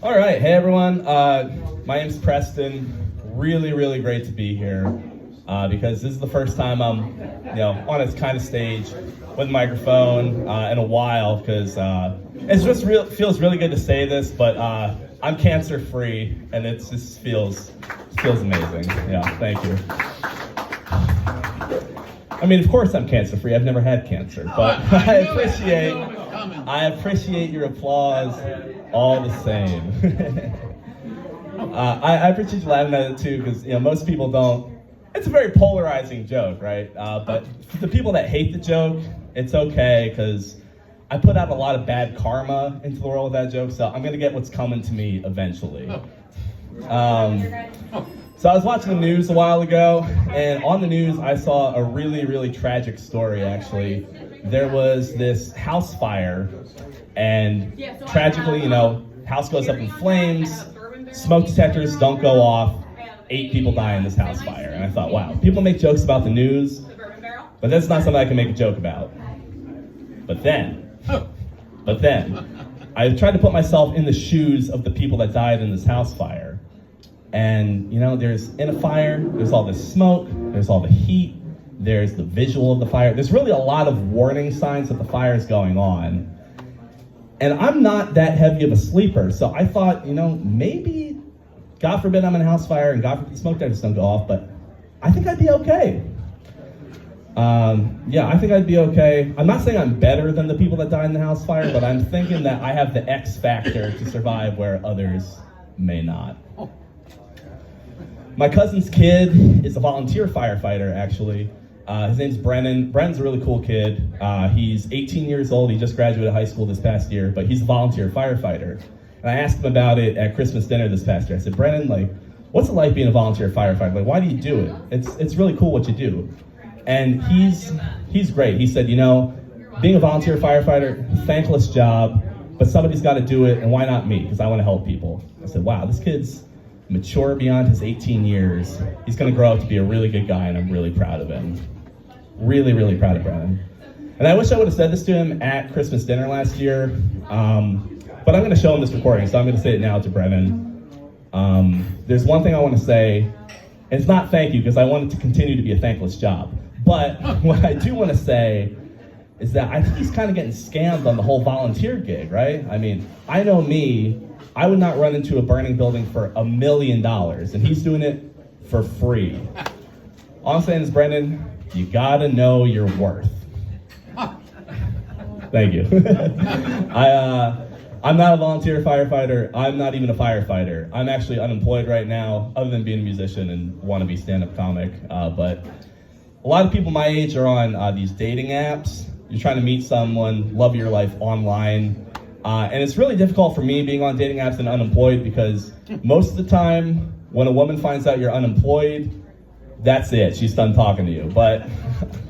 All right, hey everyone. My name's Preston. Really great to be here because this is the first time I'm, on this kind of stage with a microphone in a while. Because it's just feels really good to say this, but I'm cancer free, and it just feels amazing. Yeah, thank you. I mean, of course I'm cancer free. I've never had cancer, but I appreciate your applause all the same. I appreciate you laughing at it too, because most people don't. It's a very polarizing joke, right? But for the people that hate the joke, it's okay, because I put out a lot of bad karma into the world with that joke, so I'm gonna get what's coming to me eventually. So I was watching the news a while ago, and on the news I saw a really tragic story, actually. There was this house fire, and tragically, house goes up in flames, smoke detectors don't go off, 8 people die in this house fire. And I thought, wow, people make jokes about the news, but that's not something I can make a joke about. But then, I tried to put myself in the shoes of the people that died in this house fire. And, there's in a fire, there's all this smoke, there's all the heat, there's the visual of the fire. There's really a lot of warning signs that the fire is going on. And I'm not that heavy of a sleeper, so I thought, maybe, God forbid I'm in a house fire and God forbid the smoke detectors don't go off, but I think I'd be okay. I think I'd be okay. I'm not saying I'm better than the people that died in the house fire, but I'm thinking that I have the X factor to survive where others may not. My cousin's kid is a volunteer firefighter, actually. His name's Brennan. Brennan's a really cool kid. He's 18 years old. He just graduated high school this past year, but he's a volunteer firefighter. And I asked him about it at Christmas dinner this past year. I said, Brennan, what's it like being a volunteer firefighter? Why do you do it? It's really cool what you do. And he's great. He said, being a volunteer firefighter, thankless job, but somebody's got to do it, and why not me? Because I want to help people. I said, wow, this kid's mature beyond his 18 years. He's going to grow up to be a really good guy, and I'm really proud of him. Really proud of Brennan. And I wish I would have said this to him at Christmas dinner last year, but I'm going to show him this recording, so I'm going to say it now to Brennan. There's one thing I want to say, and it's not thank you, because I want it to continue to be a thankless job. But what I do want to say is that I think he's kind of getting scammed on the whole volunteer gig, right? I mean, I know me, I would not run into a burning building for $1 million, and he's doing it for free. All I'm saying is, Brendan, you gotta know your worth. Thank you. I'm not a volunteer firefighter. I'm not even a firefighter. I'm actually unemployed right now, other than being a musician and wannabe stand-up comic. But a lot of people my age are on these dating apps. You're trying to meet someone, love your life online. And it's really difficult for me being on dating apps and unemployed, because most of the time when a woman finds out you're unemployed, that's it, she's done talking to you. But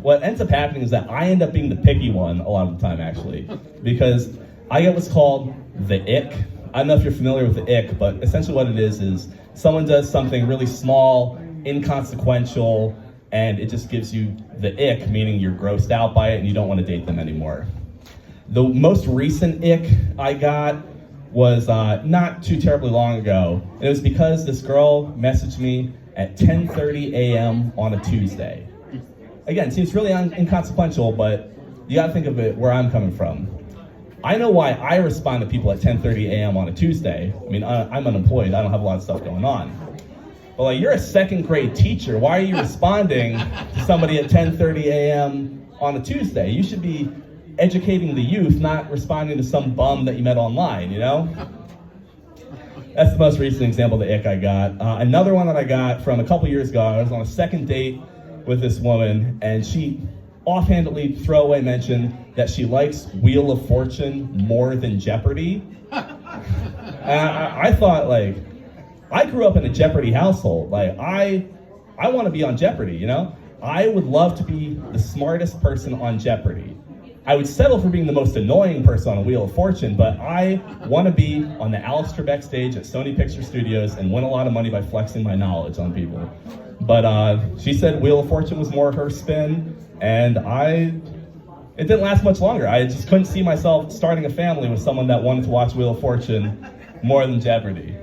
what ends up happening is that I end up being the picky one a lot of the time, actually, because I get what's called the ick. I don't know if you're familiar with the ick, but essentially what it is someone does something really small, inconsequential, and it just gives you the ick, meaning you're grossed out by it and you don't want to date them anymore. The most recent ick I got was not too terribly long ago. And it was because this girl messaged me at 10:30 a.m. on a Tuesday. Again, seems really inconsequential, but you gotta think of it where I'm coming from. I know why I respond to people at 10:30 a.m. on a Tuesday. I mean, I'm unemployed, I don't have a lot of stuff going on. But you're a second grade teacher, why are you responding to somebody at 10:30 a.m. on a Tuesday? You should be educating the youth, not responding to some bum that you met online, That's the most recent example of the ick I got. Another one that I got from a couple years ago, I was on a second date with this woman, and she offhandedly throwaway mentioned that she likes Wheel of Fortune more than Jeopardy. And I thought, I grew up in a Jeopardy household. I want to be on Jeopardy, I would love to be the smartest person on Jeopardy. I would settle for being the most annoying person on a Wheel of Fortune, but I want to be on the Alex Trebek stage at Sony Picture Studios and win a lot of money by flexing my knowledge on people. But she said Wheel of Fortune was more her spin, and it didn't last much longer. I just couldn't see myself starting a family with someone that wanted to watch Wheel of Fortune more than Jeopardy.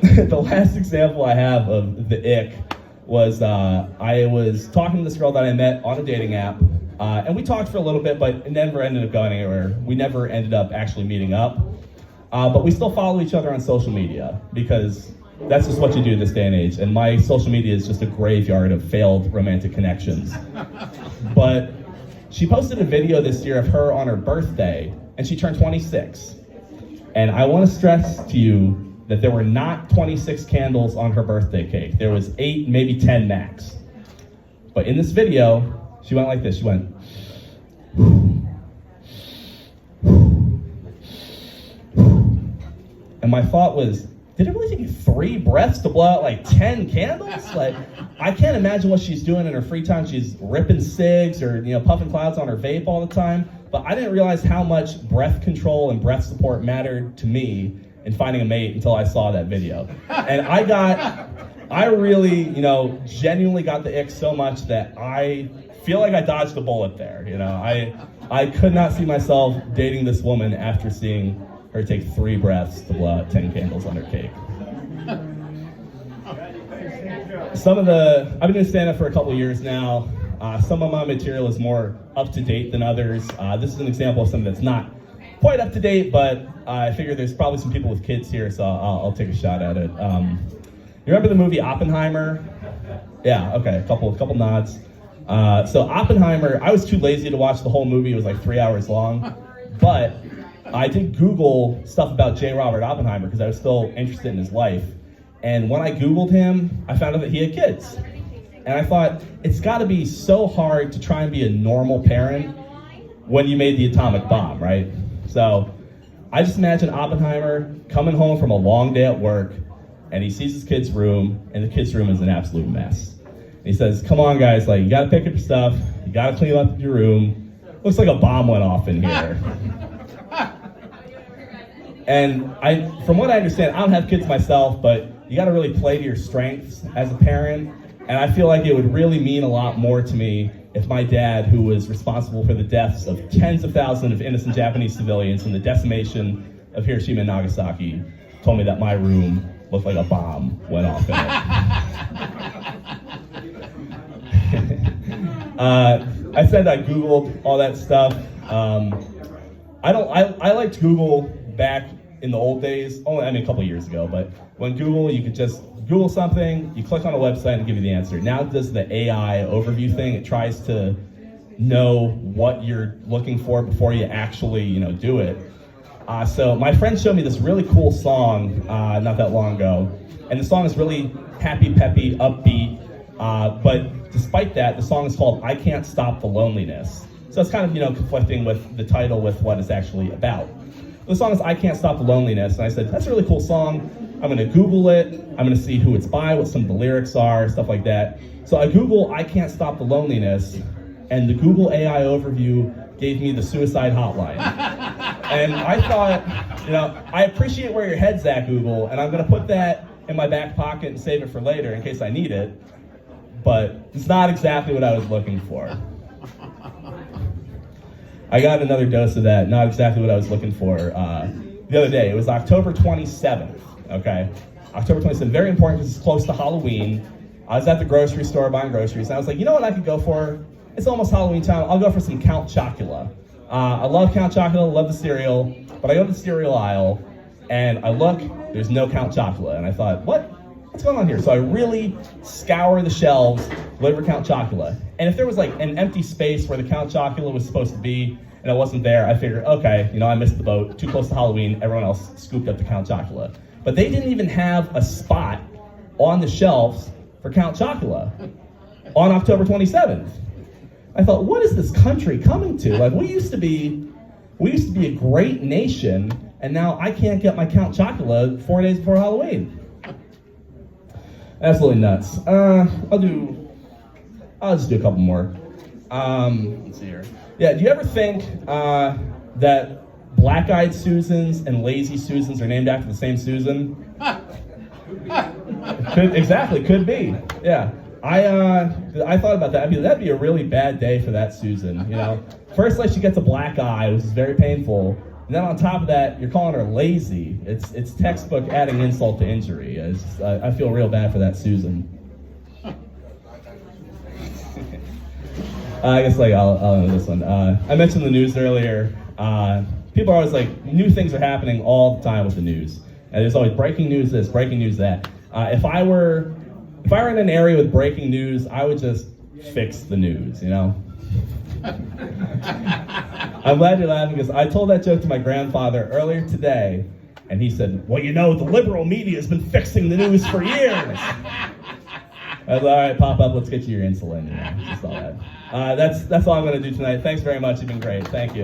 The last example I have of the ick was I was talking to this girl that I met on a dating app, and we talked for a little bit, but it never ended up going anywhere. We never ended up actually meeting up, but we still follow each other on social media because that's just what you do this day and age, and my social media is just a graveyard of failed romantic connections. But she posted a video this year of her on her birthday, and she turned 26. And I want to stress to you that there were not 26 candles on her birthday cake. There was 8, maybe 10 max. But in this video, she went like this. She went, and my thought was, did it really take you 3 breaths to blow out like 10 candles? Like, I can't imagine what she's doing in her free time. She's ripping cigs or, puffing clouds on her vape all the time. But I didn't realize how much breath control and breath support mattered to me in finding a mate until I saw that video. And I really, genuinely got the ick so much that I feel like I dodged a bullet there. I could not see myself dating this woman after seeing her take 3 breaths to blow out 10 candles on her cake. I've been doing stand-up for a couple of years now. Some of my material is more up-to-date than others. This is an example of something that's not quite up-to-date, but I figure there's probably some people with kids here, so I'll take a shot at it. You remember the movie Oppenheimer? Yeah, okay, a couple nods. So Oppenheimer, I was too lazy to watch the whole movie. It was like 3 hours long, but I did Google stuff about J. Robert Oppenheimer because I was still interested in his life. And when I Googled him, I found out that he had kids. And I thought, it's gotta be so hard to try and be a normal parent when you made the atomic bomb, right? So I just imagine Oppenheimer coming home from a long day at work, and he sees his kid's room, and the kid's room is an absolute mess. And he says, come on guys, you gotta pick up your stuff, you gotta clean up your room. Looks like a bomb went off in here. And from what I understand, I don't have kids myself, but you gotta really play to your strengths as a parent. And I feel like it would really mean a lot more to me if my dad, who was responsible for the deaths of tens of thousands of innocent Japanese civilians and the decimation of Hiroshima and Nagasaki, told me that my room looked like a bomb went off in it. I said I Googled all that stuff. I liked Google back in the old days, a couple years ago, but when Google, you could just Google something, you click on a website and give you the answer. Now it does the AI overview thing. It tries to know what you're looking for before you actually, do it. So my friend showed me this really cool song not that long ago, and the song is really happy, peppy, upbeat, but despite that, the song is called I Can't Stop the Loneliness. So it's kind of, conflicting with the title with what it's actually about. The song is I Can't Stop the Loneliness, and I said, that's a really cool song. I'm gonna Google it, I'm gonna see who it's by, what some of the lyrics are, stuff like that. So I Google I Can't Stop the Loneliness, and the Google AI overview gave me the suicide hotline. And I thought, I appreciate where your head's at, Google, and I'm gonna put that in my back pocket and save it for later in case I need it, but it's not exactly what I was looking for. I got another dose of that, not exactly what I was looking for, the other day. It was October 27th, okay? October 27th, very important because it's close to Halloween. I was at the grocery store buying groceries, and I was like, you know what I could go for? It's almost Halloween time, I'll go for some Count Chocula. I love Count Chocula, love the cereal, but I go to the cereal aisle, and I look, there's no Count Chocula, and I thought, what's going on here? So I really scour the shelves, look for Count Chocula. And if there was an empty space where the Count Chocula was supposed to be, and it wasn't there, I figured, okay, I missed the boat, too close to Halloween, everyone else scooped up the Count Chocula. But they didn't even have a spot on the shelves for Count Chocula on October 27th. I thought, what is this country coming to? We used to be a great nation, and now I can't get my Count Chocula 4 days before Halloween. Absolutely nuts. I'll just do a couple more. Let's see here. Yeah, do you ever think that black-eyed Susans and lazy Susans are named after the same Susan? Could be. Yeah. I thought about that. That'd be a really bad day for that Susan. First, she gets a black eye, which is very painful. And And then on top of that, you're calling her lazy. It's textbook adding insult to injury. I feel real bad for that Susan. I guess I'll end this one. I mentioned the news earlier. People are always like, new things are happening all the time with the news. And there's always breaking news this, breaking news that. If I were in an area with breaking news, I would just fix the news, you know? I'm glad you're laughing because I told that joke to my grandfather earlier today, and he said, well, you know, the liberal media has been fixing the news for years. I was like, all right, pop up, let's get you your insulin. You know, just all that. That's all I'm going to do tonight. Thanks very much. You've been great. Thank you.